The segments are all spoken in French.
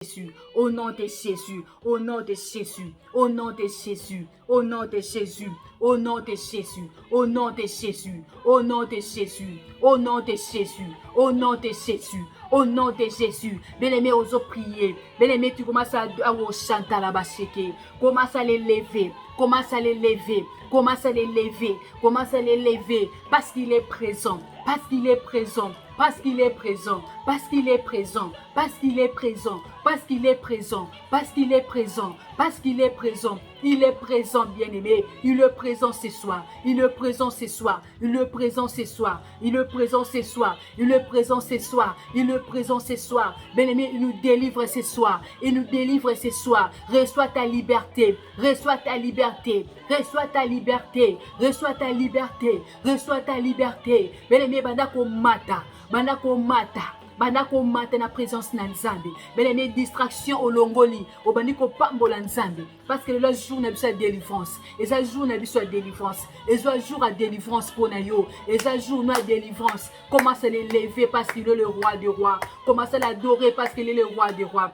Jésus, au nom de Jésus, au nom de Jésus, au nom de Jésus, au nom de Jésus, au nom de Jésus, au nom de Jésus, au nom de Jésus, au nom de Jésus, au nom de Jésus, au nom de Jésus. Bien-aimé, ose prier. Bien-aimé, tu commences à chanter à la baseke. Commence à les lever. Commence à les lever. Commence à les lever. Commence à les lever. Parce qu'il est présent. Parce qu'il est présent. Parce qu'il est présent. Parce qu'il est présent. Parce qu'il est présent. Parce qu'il est présent. Parce qu'il est présent. Parce qu'il est présent. Il est présent, bien-aimé. Il est présent ce soir. Il est présent ce soir. Il est présent ce soir. Il est présent ce soir. Il est présent ce soir. Il est présent ce soir. Bien-aimé, il nous délivre ce soir. Il nous délivre ce soir. Reçois ta liberté. Reçois ta liberté. Reçois ta liberté. Reçois ta liberté. Reçois ta liberté. Bien-aimé, bandako mata. Bandako mata. Bandako mata na présence na Nzambe. Bien-aimé, distraction au longoli. Au bandiko pambola Nzambe. Parce que le jour n'a pas de délivrance. Et ce jour n'a pas de délivrance. Et ce jour a délivrance pour Nayo. Et ce jour n'a délivrance. Commence à l'élever parce qu'il est le roi des rois. Commence à l'adorer parce qu'il est le roi des rois.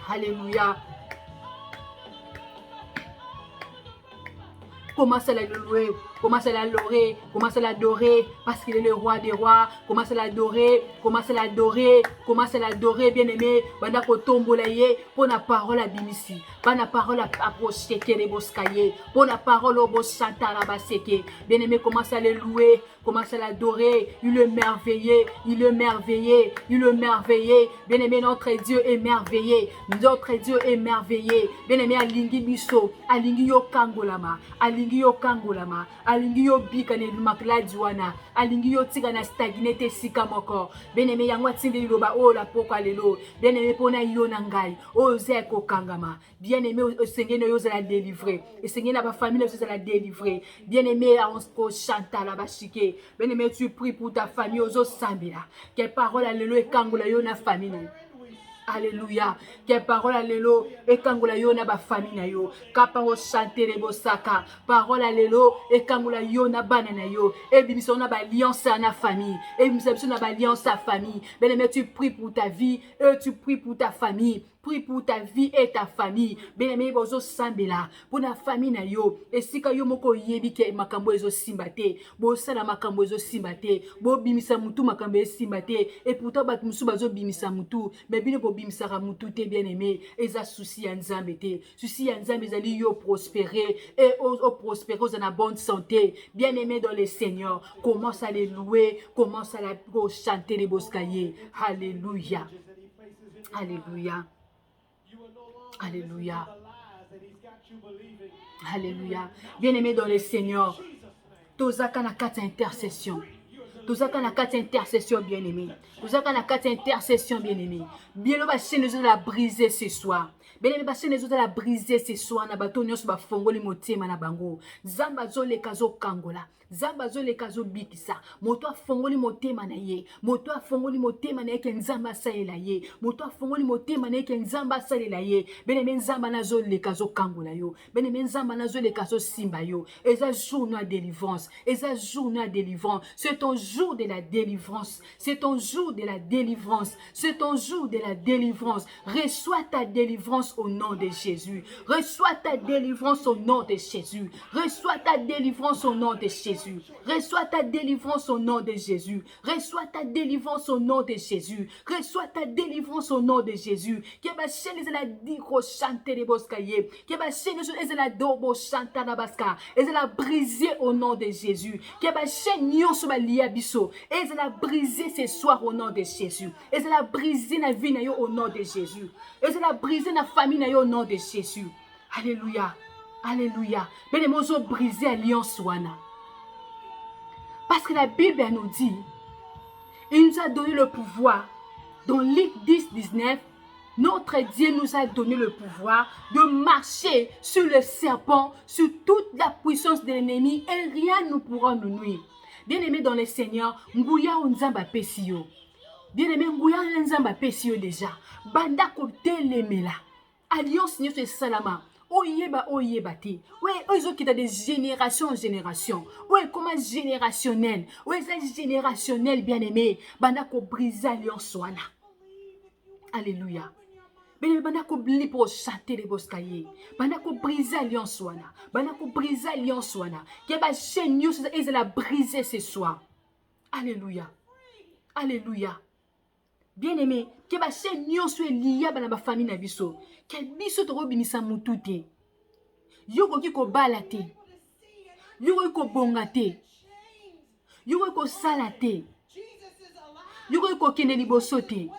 Alléluia. Commence à l'adorer, commence à l'adorer, commence à l'adorer parce qu'il est le roi des rois. Commence à l'adorer, commence à l'adorer, commence à l'adorer, bien-aimé. Banda ko tombolaye pour la parole à Bimisi, pour la parole à Procheke de Boskaye, pour la parole au Boschanta Rabaseke. Bien-aimé, commence à le louer, commence à l'adorer. Il est merveilleux, il est merveilleux, il est merveilleux. Bien-aimé, notre Dieu est merveilleux, notre Dieu est merveilleux. Bien-aimé, alingi biso, alingi yo kangolama, alingi yo kangolama, alingi yo bika ne lumakla juana, alingi yo tika na stagnete sika moko. Bien-aimé, yango tindi loba o la poko alelo. Bien-aimé, pona yo nangai, o zeko kangama. Bien-aimé, o sengene yo za la délivrer. Et sengene na ba famille za la délivrer. Bien-aimé, on se chanta la bashike. Bien-aimé, tu pries pour ta famille, ozo sambila. Quelle parole alelo e kangola yo na famille. Alléluia. Quelle parole allélo et kangola yo na ba famille na yo. Kaparo chanter les bosaka. Parole allélo et kangola yo na banana yo. Et bimiso na ba alliance na famille. Et bimiso na ba alliance à famille. Bien-aimé, tu pries pour ta vie et tu pries pour ta famille. Prie pour ta vie et ta famille. Bien-aimé, bozo sambela pour la famille na yo. Et si ka yo moko yebi ke makambo ezo simbate, bo sala makambo ezo simbate, bo bimisa mutu makambo ezo simbate. Et pourtant bat musu bazo bimisa mutu, mais bino bo bimisa mutu te bien-aimé. Eza souci ya Nzambe te. Souci ya Nzambe ezali yo prospérer et au prospérer aux en bonne santé. Bien-aimé dans le Seigneur, commence à les louer, commence à la chanter les boscaillers. Alléluia. Alléluia. Alléluia. Alléluia. Bien-aimé dans le Seigneur, tozaka na kati intercession. Tozaka na kati intercession, bien-aimé. Tozaka na kati intercession, bien-aimé. Bien-aimé, ba chaîne nous la briser ce soir. Bien-aimé, ba chaîne nous la briser ce soir. Na bato nyonso ba fongoli motema na bango. Zamba zo le kazo kangola. Zamba zo le kazo bikisa. Moto afongoli motema na ye. Moto afongoli motema na ye ke nzamba salela ye. Moto afongoli motema na ye ke nzamba salela ye. Bien-aimé, nzamba na zo le kazo kangola yo. Bien-aimé, nzamba na zo le kazo simba yo. Eza jour na délivrance. Eza jour na délivrance. C'est ton jour de la délivrance. C'est ton jour de la délivrance. C'est ton jour de la délivrance. Reçois ta délivrance au nom de Jésus. Reçois ta délivrance au nom de Jésus. Reçois ta délivrance au nom de Jésus. Reçois ta délivrance au nom de Jésus. Reçois ta délivrance au nom de Jésus. Reçois ta délivrance au nom de Jésus. Keba shene zela diko chante de boskaye. Keba shene zela dobo chanta na baska. Ezela briser au nom de Jésus. Keba shene nyonso ba liya biso. Ezela briser ce soir au nom de Jésus. Ezela briser na vie na yo au nom de Jésus. Ezela briser na famille na yo au nom de Jésus. Alléluia. Alléluia. Bene mozo briser alliance wana. Parce que la Bible nous dit, il nous a donné le pouvoir. Dans Luc 10, 19, notre Dieu nous a donné le pouvoir de marcher sur le serpent, sur toute la puissance de l'ennemi et rien ne pourra nous nuire. Bien-aimé dans le Seigneur, Ngouya Nzamba Pesio. Bien-aimé, Ngouya Nzamba Pesio déjà. Banda kote lemela. Alliance New Salama. Oyeba te. Oui, eux qui ont des générations en génération. Oui, comment générationnel. Oui, c'est générationnel, bien-aimé. Banda ko brisa alliance wana. Alléluia. Bien-aimé, banako bli pour chanter les boskaye. Banako briser alliance wana. Banako briser alliance wana. Qui va chaîne et la briser ce soir. Alléluia. Alléluia. Bien-aimé, qui va chaîne soit lié à la famille na biso. Quel biso to robinisa mutute. Yoko ki ko balate. Yoko ko bongate. Yoko ko salate. Yoko ko kene libosote.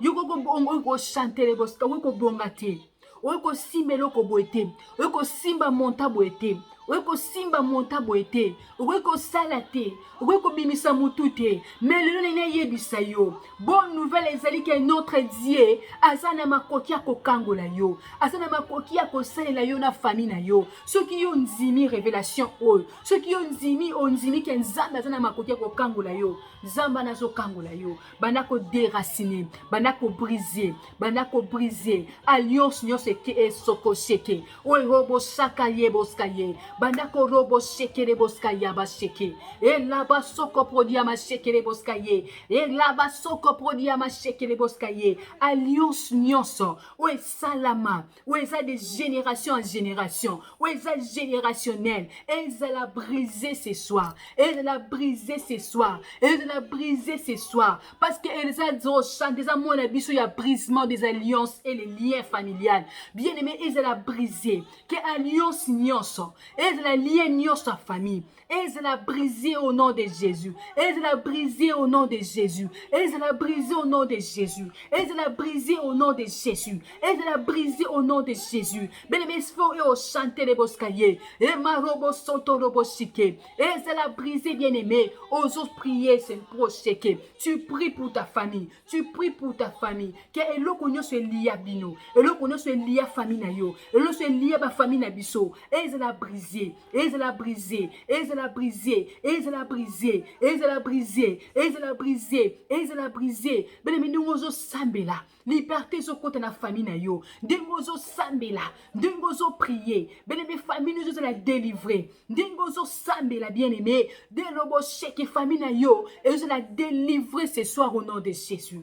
Yoko ko chanter les boska. Yoko bongate. Yoko simba loko boete. Yoko simba monta boete. Yoko simba monta boete. Yoko salate. Yoko bimisa mutute. Mais le nene yebisa yo. Bonne nouvelle ezali que notre Dieu azana makoki ya kokangola yo. Azana makoki ya kosalela yo na famille na yo. Ceux qui ont nzimi révélation oyo. Ceux qui ont nzimi que nzambe azana makoki ya kokangola yo. Zamba nazo kangola yo. Banako déraciner, banako briser, alliance nyose ke esoko sheke. Oy robo shaka ye boskaye. Banako robo sheke le boskaya ba sheke. E laba soko prodia ma sheke le boskaye. E laba soko prodia ma sheke le boskaye. Alliance nyonso. Oy salama. Oy ça de génération en génération. Oy ça générationnel. Et ça la briser ce soir. Et la briser ce soir. Et la briser ce soir. Parce que elles ont chanté des amours et il y a brisement des alliances et les liens familiales. Bien aimé, elles la briser. Que alliance nyonso. Elles la lien nyonso à famille. Elles la briser au nom de Jésus. Elles la briser au nom de Jésus. Elles la briser au nom de Jésus. Elles la briser au nom de Jésus. Elles la briser au nom de Jésus. Bien aimé, il faut chanter les boskaye. Et ma robo soto robo shike. Elles la briser, bien aimé. Oses prier, c'est procheke. Tu pries pour ta famille. Tu pries pour ta famille. Que elo konyo se lié à bino. Elo konyo se lié à famille na yo. Elo se lié à famille na biso. Elles la briser. Elles la briser. Elles la briser. Elles la briser. Elles la briser. Elles la briser. Elles la briser. Ben mais nous ozo sambela. Liberté so côté na famille na yo. Dengozo sambela. Dengozo prier. Ben mais famille nous ozo la délivrer. Dengozo sambela bien-aimé. De robo cheke famille na yo. Et je la délivrer ce soir au nom de Jésus.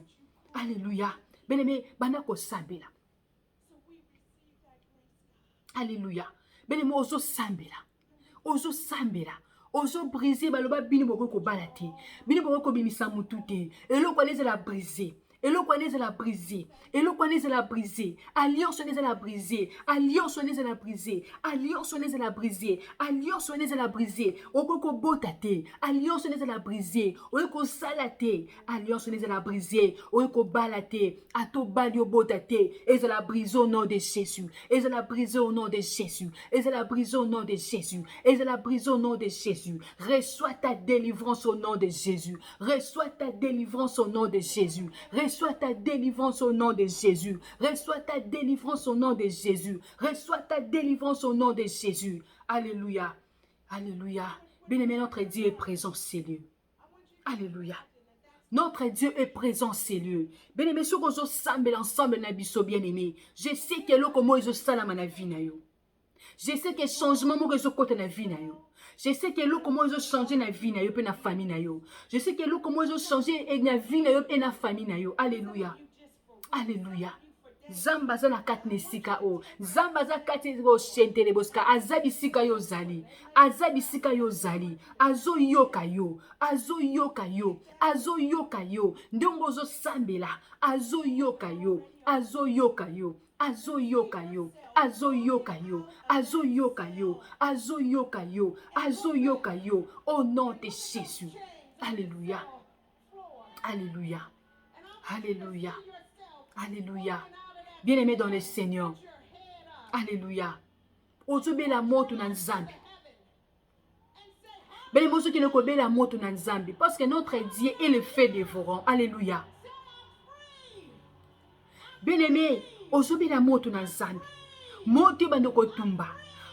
Alléluia. Bien-aimé, banako sambela. Alléluia. Bien-aimé, ozo sambela. Ozo sambela. Ozo briser baloba bino boko balate. Bino boko bimisa mutute. Et le quoi la briser. Et le quoi la briser. Et le quoi la briser. Alliance la briser. Alliance la briser. Alliance la briser. Alliance la briser. Okoko botate. Alliance la briser. Oko salate. Alliance la briser. Oko balate. Ato balio botate. Et la briser au nom de Jésus. Et la briser au nom de Jésus. Et la briser au nom de Jésus. Et la briser au nom de Jésus. Reçois ta délivrance au nom de Jésus. Reçois ta délivrance au nom de Jésus. Reçois ta délivrance au nom de Jésus. Reçois ta délivrance au nom de Jésus. Reçois ta délivrance au nom de Jésus. Alléluia. Alléluia. Bien-aimé, notre Dieu est présent, c'est lui. Alléluia. Notre Dieu est présent, c'est lui. Bien-aimé, si vous ensemble ensemble na biso bien-aimé, je sais que l'eau comme ils salama na vie na yo. Je sais que changement mo rezo côté na vie na yo. Je sais que l'eau comment ils ont changé na vie na yo pe na famille na yo. Je sais que l'eau comment ils ont changé na vie na yo pe na famille na yo. Alléluia. Alléluia. Zamba za na kat nesika o. Zamba za kat go shente le boska. Azabi sika yo zali. Azabi sika yo zali. Azo yoka yo. Azo yoka yo. Azo yoka yo. Ndongo zo sambela. Azo yoka yo. Azo yoka yo. Azo yoka yo. Azo yoka yo. Azo yoka yo. Azo yoka yo. Azo yoka yo. Au nom de Jésus. Alléluia. Alléluia. Alléluia. Alléluia. Bien-aimé dans le Seigneur. Alléluia. Ozobe la moto na nzambi. Ben mozo qui ne kobe la moto na nzambi. Parce que notre Dieu est le feu dévorant. Alléluia. Bien-aimé, ozobe la moto na nzambi. Moto bandoko tumba.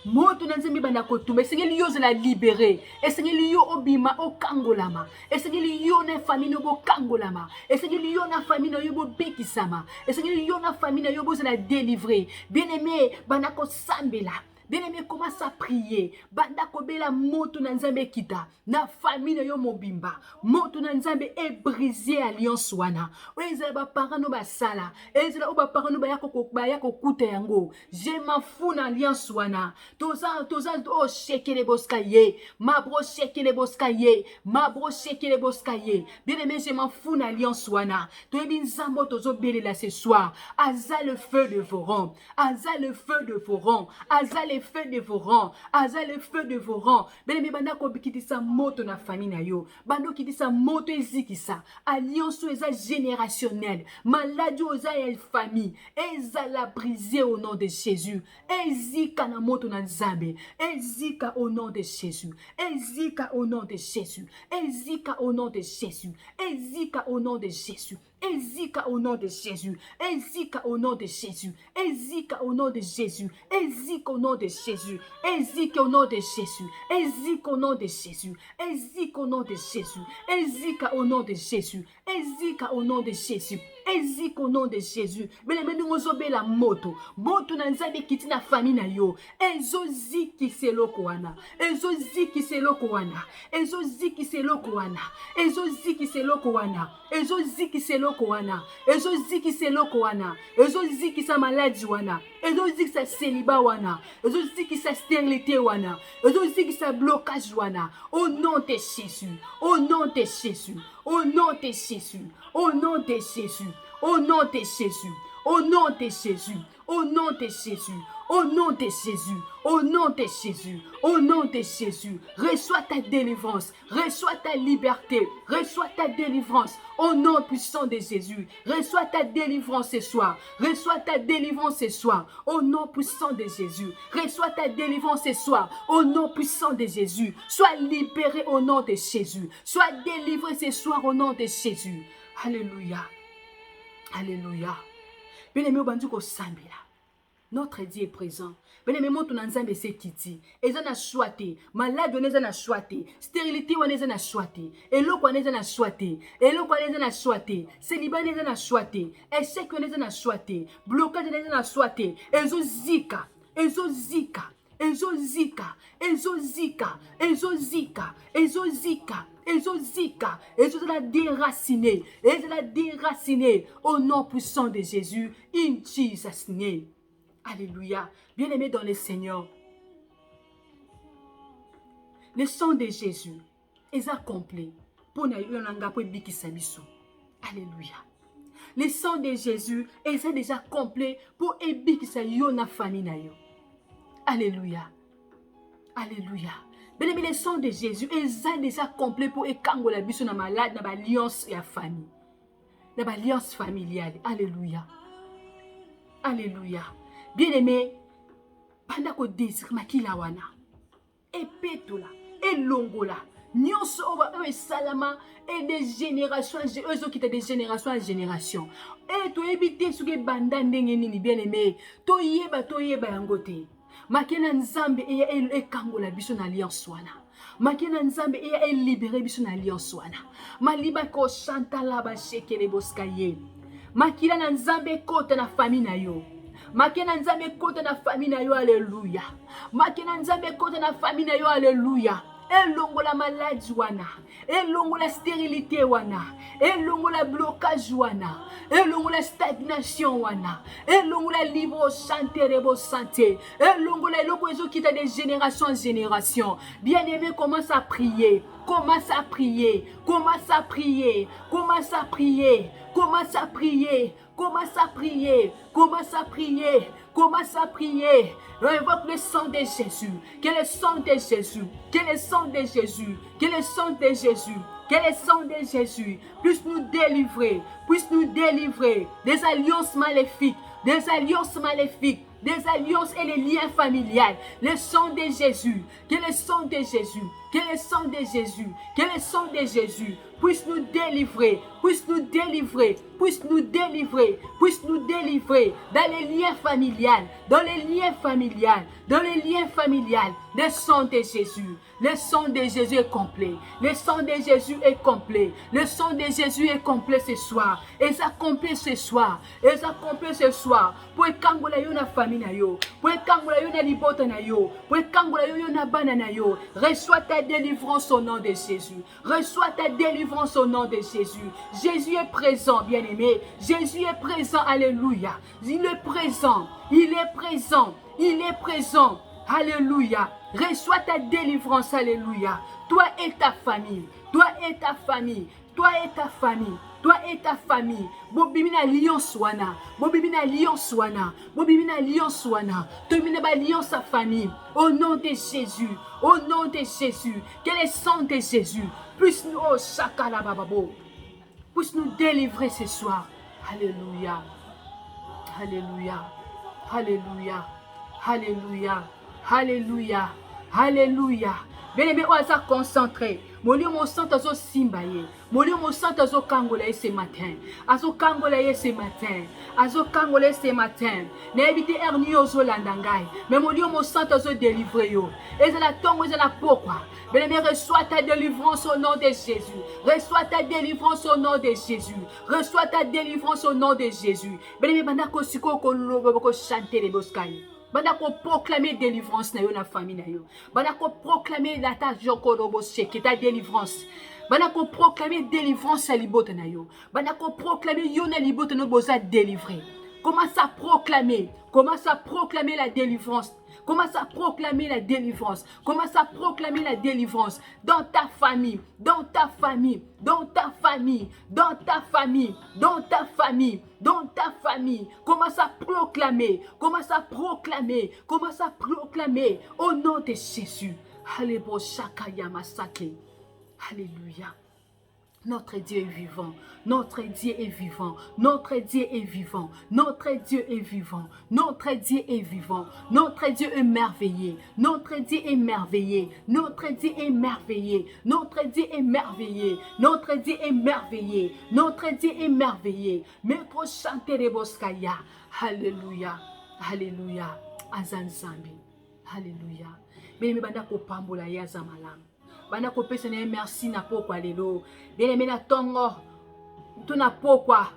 Moto na nzambi bandako tumba. Esengeli yo la libérer. Esengeli yo obima o kangolama. Esengeli yo na famille no bo kangolama. Esengeli yo na famille no yo bo bekisama. Esengeli yo na famille no yo bo la délivrer. Bien-aimé, bandako sambela. Bien-aimé, commence à prier. Banda kobela moto na nzambe kita. Na famille yo mobimba. Moto na nzambe e briser alliance wana. Ezala ba parents no ba sala. Ezala ba parents no ba yako kuta yango. Je m'en fous na alliance wana. Toza o shekele boskaye. Mabro shekele boskaye. Mabro shekele boskaye. Bien-aimé, je m'en fous na alliance wana. Toyebi nzambo tozo belela ce soir. Aza le feu de vos rangs. Aza le feu de vos rangs. Aza le feu de vos rangs. Aza le feu de vos rangs. Bien-aimé, banda ko bikitisa moto na famille na yo. Bando kitisa moto ezikisa. Alliance eza générationnelle. Maladie oza el famille. Ezala brisé au nom de Jésus. Ezika na moto na nzambe. Ezika au nom de Jésus. Ezika au nom de Jésus. Ezika au nom de Jésus. Ezika au nom de Jésus. Ezika au nom de Jésus. Ezika au nom de Jésus. Ezika au nom de Jésus. Ezika au nom de Jésus. Ezika au nom de Jésus. Ezika au nom de Jésus. Ezika au nom de Jésus. Ezika au nom de Jésus. Ezika au nom de Jésus. Ezika au nom de Jésus. Bien-aimé, nous ozobe la moto. Moto na nzambe kiti na famille na yo. Ezoziki seloko wana. Ezoziki seloko wana. Ezoziki seloko wana. Ezoziki seloko wana. Ezoziki seloko wana. Ezoziki seloko wana. Ezoziki sa maladie wana. Ezoziki sa célibat wana. Ezoziki sa stérilité wana. Ezoziki sa blocage wana. Au nom de Jésus. Au nom de Jésus. Au nom de Jésus. Au nom de Jésus. Au nom de Jésus. Au nom de Jésus. Au nom de Jésus. Au nom de Jésus. Au nom de Jésus. Au nom de Jésus. Reçois ta délivrance. Reçois ta liberté. Reçois ta délivrance. Au nom puissant de Jésus. Reçois ta délivrance ce soir. Reçois ta délivrance ce soir. Au nom puissant de Jésus. Reçois ta délivrance ce soir. Au nom puissant de Jésus. Sois libéré au nom de Jésus. Sois délivré ce soir au nom de Jésus. Alléluia. Alléluia. Bien-aimé, banduko sambila. Notre Dieu est présent. Bien-aimé, mon ton ensemble c'est kiti. Eza na choité. Malade on eza na choité. Stérilité on eza na choité. Eloko on eza na choité. Eloko on eza na choité. Célibat on eza na choité. Échec on eza na choité. Blocage on eza na choité. Ezo zika. Ezo zika. Ezo zika. Ezo zika. Ezo zika. Ezo zika. Ezozika, ezozala déraciné, ezozala déraciné au nom puissant de Jésus, in Jesus' name. Alléluia. Bien-aimé dans le Seigneur, le sang de Jésus est accompli pour nous bikisa biso. Alléluia. Le sang de Jésus est déjà complet pour ebikisa yo na famille na yo. Alléluia. Alléluia. Bien-aimé, le sang de Jésus est déjà complet pour ékango la biso na malade na alliance et la famille. Na alliance familiale. Alléluia. Alléluia. Bien-aimé, pendant que désir makila wana, et petola, et longola, nyonso oba e salama et des générations, eux qui de génération en génération. Et to ebite suke banda ndenge nini bien-aimé, to yeba yangote. Makena nzambe e kango la biso na alliance wana. Makena nzambe e libéré biso na alliance wana. Maliba ko chanta la ba shekele boskaye. Makila na nzambe kota na famille na yo. Makena nzambe kota na famille na yo, alléluia. Makena nzambe kota na famille na yo, alléluia. Elongo la maladie wana, elongo la stérilité wana, elongo la blocage wana, elongo la stagnation wana, elongo la libre santé, elongo la loko ezo kita de génération en génération. Bien-aimé, commence à prier, commence à prier, commence à prier, commence à prier, commence à prier, commence à prier, commence à prier, commence à prier. Invoque le sang de Jésus. Que le sang de Jésus. Que le sang de Jésus. Que le sang de Jésus. Que le sang de Jésus puisse nous délivrer. Puisse nous délivrer des alliances maléfiques. Des alliances maléfiques. Des alliances et les liens familiales. Le sang de Jésus. Que le sang de Jésus. Que le sang de Jésus. Que le sang de Jésus puisse nous délivrer. Puisse nous délivrer. Puisse nous délivrer. Puisse nous délivrer dans les liens familiales. Dans les liens familiales. Dans les liens familiales. Le sang de Jésus. Le sang de Jésus est complet. Le sang de Jésus est complet. Le sang de Jésus est complet ce soir. Et ça complet ce soir. Et ça complet ce soir. Pour ékangola yo na famille. famille na yo. Pour kangola yo na libota na yo. Pour kangola yo na bana na yo. Reçois ta délivrance au nom de Jésus. Reçois ta délivrance au nom de Jésus. Jésus est présent, bien-aimé. Jésus est présent, alléluia. Il est présent, il est présent, il est présent. Alléluia. Reçois ta délivrance, alléluia. Toi et ta famille, toi et ta famille, toi et ta famille. Toi et ta famille, bobimina alliance wana, bobimina alliance wana, bobimina alliance wana, tomina ba alliance sa famille, au nom de Jésus, au nom de Jésus, que le sang de Jésus puisse nous, oh shakala bababo, puisse nous délivrer ce soir. Alléluia, alléluia, alléluia, alléluia, alléluia, alléluia. Bien-aimé, on va concentrer. Molio mo santo zo simbaye. Molio mo santo zo kangolaye ce matin. Azo kangolaye ce matin. Azo kangolaye ce matin. Ne évite erni ozo landangai. Mais molio mo santo zo délivrer yo. Et la tongue et la pourquoi. Bien-aimé, reçois ta délivrance au nom de Jésus. Reçois ta délivrance au nom de Jésus. Reçois ta délivrance au nom de Jésus. Bien-aimé, bandako siko ko lobo ko chanter les boskai. Bandako proclamer délivrance na yo na famille na yo. Bandako proclamer la ta joko robo sheke ta délivrance. Bandako proclamer délivrance à libota na yo. Bandako proclamer yo na libota no boza délivrer. Commence à proclamer la délivrance. Commence à proclamer la délivrance. Commence à proclamer la délivrance dans ta famille, dans ta famille, dans ta famille, dans ta famille, dans ta famille, dans ta famille. Commence à proclamer, commence à proclamer, commence à proclamer au nom de Jésus. Alléluia. Notre Dieu est vivant, notre Dieu est vivant, notre Dieu est vivant, notre Dieu est vivant, notre Dieu est vivant, notre Dieu est merveilleux, notre Dieu est merveilleux, notre Dieu est merveilleux, notre Dieu est merveilleux, notre Dieu est merveilleux, notre Dieu est merveilleux. Maître chanter les boskaya. Alléluia, alléluia, azanzambi, alléluia. Bien banda ko pambola ya zamalam. Bana ko pesa na merci na pokwa lelo. Bien aimé na tongo. Tu na pokwa.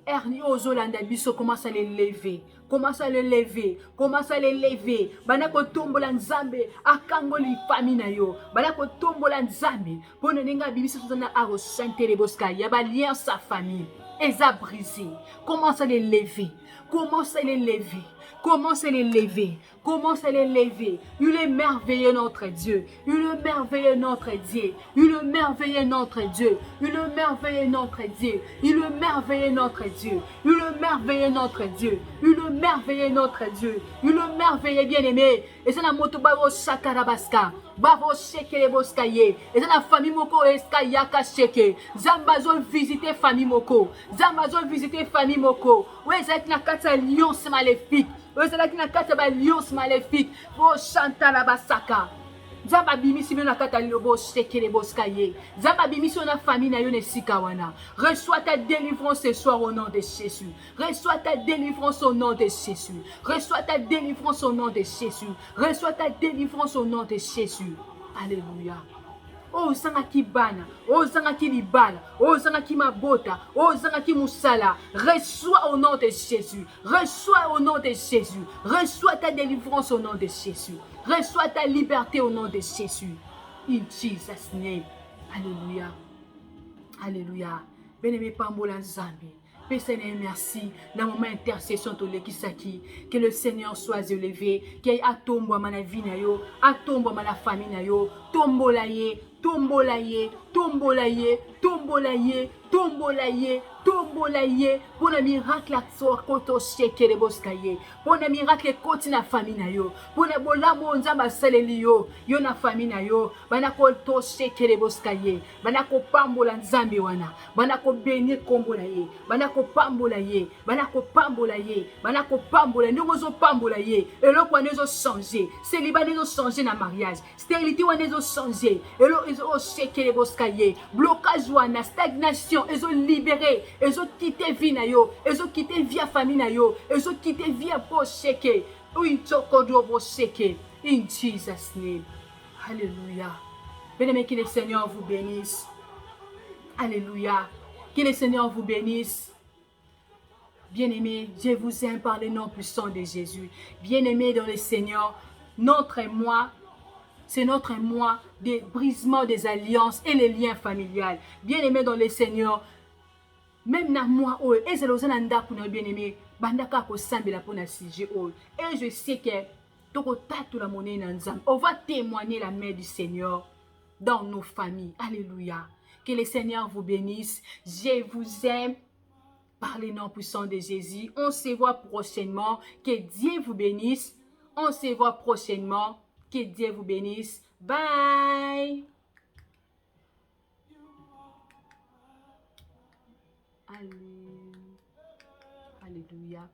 Erni ozolanda biso commence à les lever. Commence à les lever. Commence à les lever. Bana ko tombola nzambe akangoli famille na yo. Bana ko tombola nzambe. Pona ninga bibisa tozana aro santere boska. Ya ba lien sa famille. Eza brisé. Commence à les lever. Commence à les lever. Commence à les lever. Commence à les lever. Il est merveilleux notre Dieu. Il est merveilleux notre Dieu. Il est merveilleux notre Dieu. Il est merveilleux notre Dieu. Il est merveilleux notre Dieu. Il est merveilleux notre Dieu. Il est merveilleux notre Dieu. Il est merveilleux bien-aimé. Et c'est la moto bavo sakarabaska. Bavo sheke boskaye. Et c'est la famille moko eskayaka sheke. Zambazo visiter famille moko. Zambazo visiter famille moko. Ouais, c'est la carte alliance maléfique. Ouais, c'est la carte alliance maléfique. Oh, chanta la basaka. Zamba bimisi na kata lobo sheke le boskaye. Zamba bimisi na famille na yo ne sikawana. Reçois ta délivrance ce soir au nom de Jésus. Reçois ta délivrance au nom de Jésus. Reçois ta délivrance au nom de Jésus. Reçois ta délivrance au nom de Jésus. Alléluia. Oh zangaki bana, oh zangaki libala, oh zangaki mabota, oh zangaki musala. Reçois au nom de Jésus. Reçois au nom de Jésus. Reçois ta délivrance au nom de Jésus. Reçois ta liberté au nom de Jésus. In Jesus' name. Alléluia. Alléluia. Bien-aimé Pambola Nzambi. Seigneur, merci. Dans mon intercession, que le Seigneur soit élevé. Que a tombo ma vie na yo, a tombo ma famille na yo, tombo la ye, tombo la ye, tombo la ye, tombo la ye, tombo la ye, tombo la ye. Pour un miracle à sort koto sheke de boskaye. Pour un miracle koti na famille na yo. Pour un bola monza maseleli yo, yo na famille na yo. Bana koto sheke de boskaye. Bana ko pambola nzambi wana. Bana ko bénir kombo la ye. Bana ko pambola ye, banako pambola ye, banako pambola, nous zo pambola ye, et l'autre on ont changé, célibat nous ont changé dans mariage, stérilité on ont changé, et l'autre ils ont checké les boskaye, blocage wana, stagnation, ils ont libéré, ils ont quitté vie na yo, ils ont quitté via famille na yo, ils ont quitté via bosheke, oui chokodo bosheke, in Jesus name, alléluia. Bien-aimé, que le Seigneur vous bénisse, alléluia, que le Seigneur vous bénisse. Bien-aimés, je vous aime par le nom puissant de Jésus. Bien-aimés dans le Seigneur, notre mois, c'est notre mois de brisement des alliances et les liens familiales. Bien-aimés dans le Seigneur, même na moi, et c'est l'osé nanda pour nos bien-aimés, bandaka ko sambela pour na sujet. Et je sais que on va témoigner la main du Seigneur dans nos familles. Alléluia. Que le Seigneur vous bénisse. Je vous aime par le nom puissant de Jésus. On se voit prochainement. Que Dieu vous bénisse. On se voit prochainement. Que Dieu vous bénisse. Bye. Alléluia.